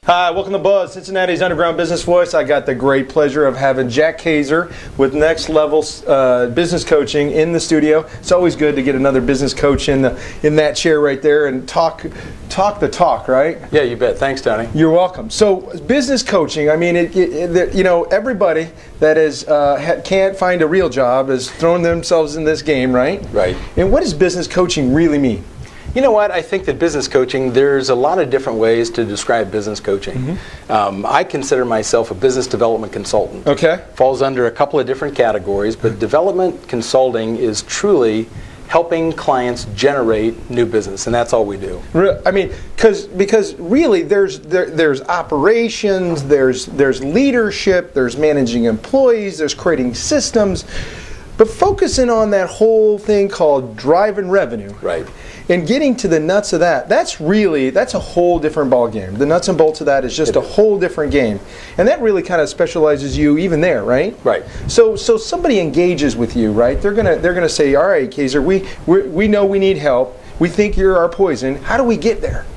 Hi, welcome to Buzz, Cincinnati's Underground Business Voice. I got the great pleasure of having Jack Kaser with Next Level Business Coaching in the studio. It's always good to get another business coach in that chair right there and talk the talk, right? Yeah, you bet. Thanks, Tony. You're welcome. So, business coaching. I mean, everybody that is can't find a real job is throwing themselves in this game, right? Right. And what does business coaching really mean? You know what? I think that business coaching, there's a lot of different ways to describe business coaching. I consider myself a business development consultant. Okay. Falls under a couple of different categories, but development consulting is truly helping clients generate new business, and that's all we do. I mean, because really there's operations, there's leadership, there's managing employees, there's creating systems, but focusing on that whole thing called driving revenue. Right. And getting to the nuts of that's a whole different ball game. The nuts and bolts of that is just a whole different game. And that really kind of specializes you even there, right? Right. So somebody engages with you, right? They're gonna say, all right, Kaser, we know we need help. We think you're our poison. How do we get there?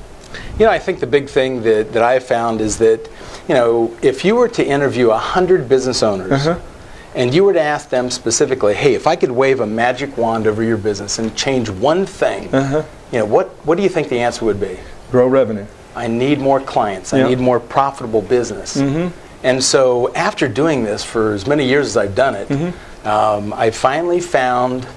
You know, I think the big thing that I've found is that, you know, if you were to interview 100 business owners, and you were to ask them specifically, hey, if I could wave a magic wand over your business and change one thing, you know, what do you think the answer would be? Grow revenue. I need more clients. I need more profitable business. And so after doing this for as many years as I've done it, I finally found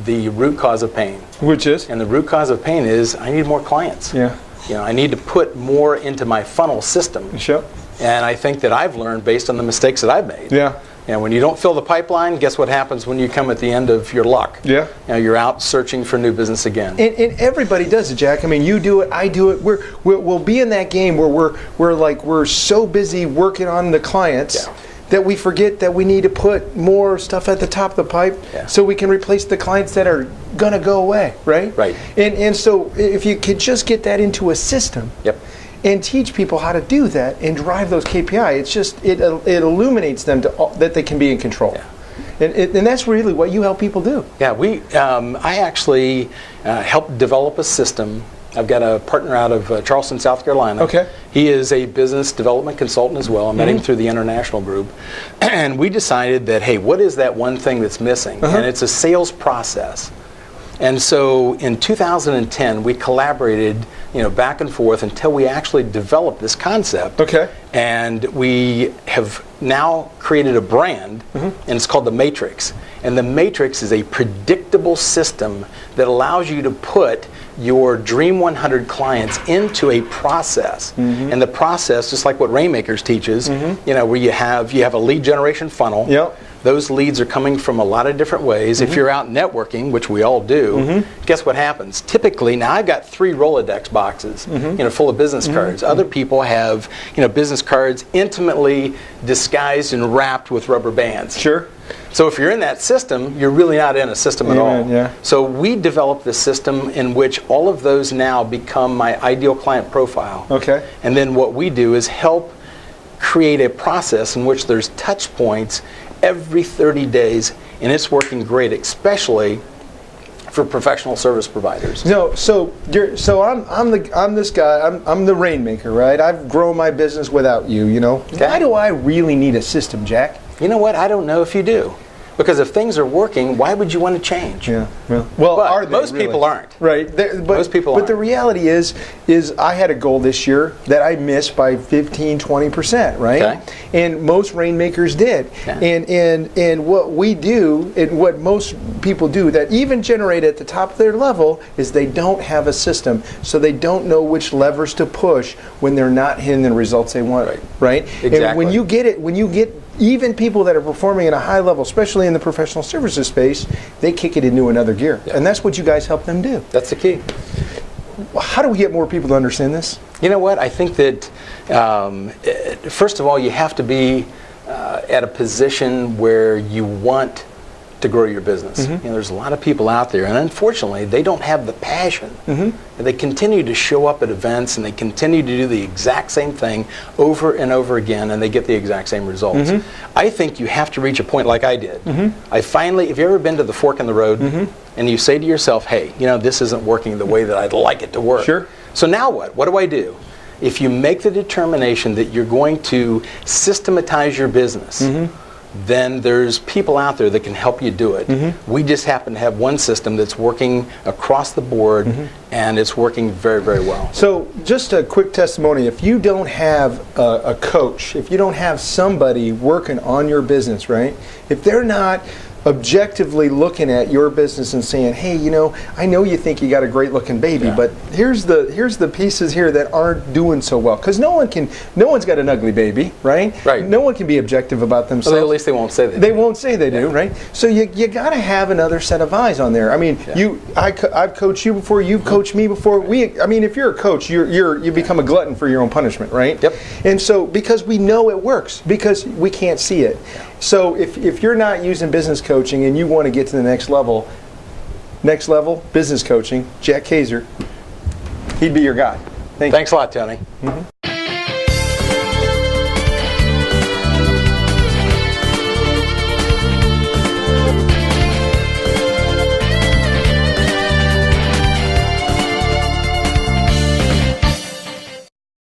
the root cause of pain. Which is? And the root cause of pain is I need more clients. Yeah. You know, I need to put more into my funnel system. Sure. And I think that I've learned based on the mistakes that I've made. Yeah. And when you don't fill the pipeline, guess what happens when you come at the end of your luck? Yeah. You know, you're out searching for new business again. And everybody does it, Jack. I mean, you do it, I do it. We'll be in that game where we're so busy working on the clients that we forget that we need to put more stuff at the top of the pipe so we can replace the clients that are gonna go away, right? Right. And so if you could just get that into a system. Yep. And teach people how to do that and drive those KPI. It's just it illuminates them that they can be in control, and that's really what you help people do. Yeah, I actually helped develop a system. I've got a partner out of Charleston, South Carolina. Okay. He is a business development consultant as well. I met him through the international group, and we decided that, hey, what is that one thing that's missing? And it's a sales process. And so in 2010, we collaborated, you know, back and forth until we actually developed this concept. Okay. And we have now created a brand, and it's called the Matrix. And the Matrix is a predictable system that allows you to put your Dream 100 clients into a process. And the process, just like what Rainmakers teaches, you know, where you have a lead generation funnel. Yep. Those leads are coming from a lot of different ways. If you're out networking, which we all do, guess what happens? Typically, now I've got 3 Rolodex boxes, you know, full of business cards. Other people have, you know, business cards intimately disguised and wrapped with rubber bands. Sure. So if you're in that system, you're really not in a system at all. Yeah. So we developed this system in which all of those now become my ideal client profile. Okay. And then what we do is help create a process in which there's touch points every 30 days, and it's working great, especially for professional service providers. No, so I'm this guy. I'm the rainmaker, right? I've grown my business without you. You know, why do I really need a system, Jack? You know what? I don't know if you do. Because if things are working, why would you want to change? Yeah. Well, but are they, most really? people aren't. Right. Most people aren't. But the reality is I had a goal this year that I missed by 15-20%, right? Okay. And most rainmakers did. Okay. And what we do, and what most people do that even generate at the top of their level, is they don't have a system, so they don't know which levers to push when they're not hitting the results they want. Right. Exactly. And when you get even people that are performing at a high level, especially in the professional services space, they kick it into another gear. And that's what you guys help them do. That's the key. How do we get more people to understand this? You know what? I think that, first of all, you have to be at a position where you want to grow your business. You know, there's a lot of people out there, and unfortunately, they don't have the passion. They continue to show up at events, and they continue to do the exact same thing over and over again, and they get the exact same results. I think you have to reach a point like I did. Have you ever been to the fork in the road, and you say to yourself, hey, you know, this isn't working the way that I'd like it to work. Sure. So now what? What do I do? if you make the determination that you're going to systematize your business, then there's people out there that can help you do it. We just happen to have one system that's working across the board, and it's working very, very well. So just a quick testimony, if you don't have a coach, if you don't have somebody working on your business, right? If they're not objectively looking at your business and saying, hey, you know, I know you think you got a great looking baby, but here's the pieces here that aren't doing so well. Because no one's got an ugly baby, right? Right. No one can be objective about themselves. Well, at least they won't say that. They won't say they do, right? So you got to have another set of eyes on there. I mean, I've coached you before. You've coached me before. I mean, if you're a coach, you become a glutton for your own punishment, right? Yep. And so because we know it works, because we can't see it. So if you're not using business coaching and you want to get to the next level business coaching, Jack Kaser, he'd be your guy. Thanks a lot, Tony.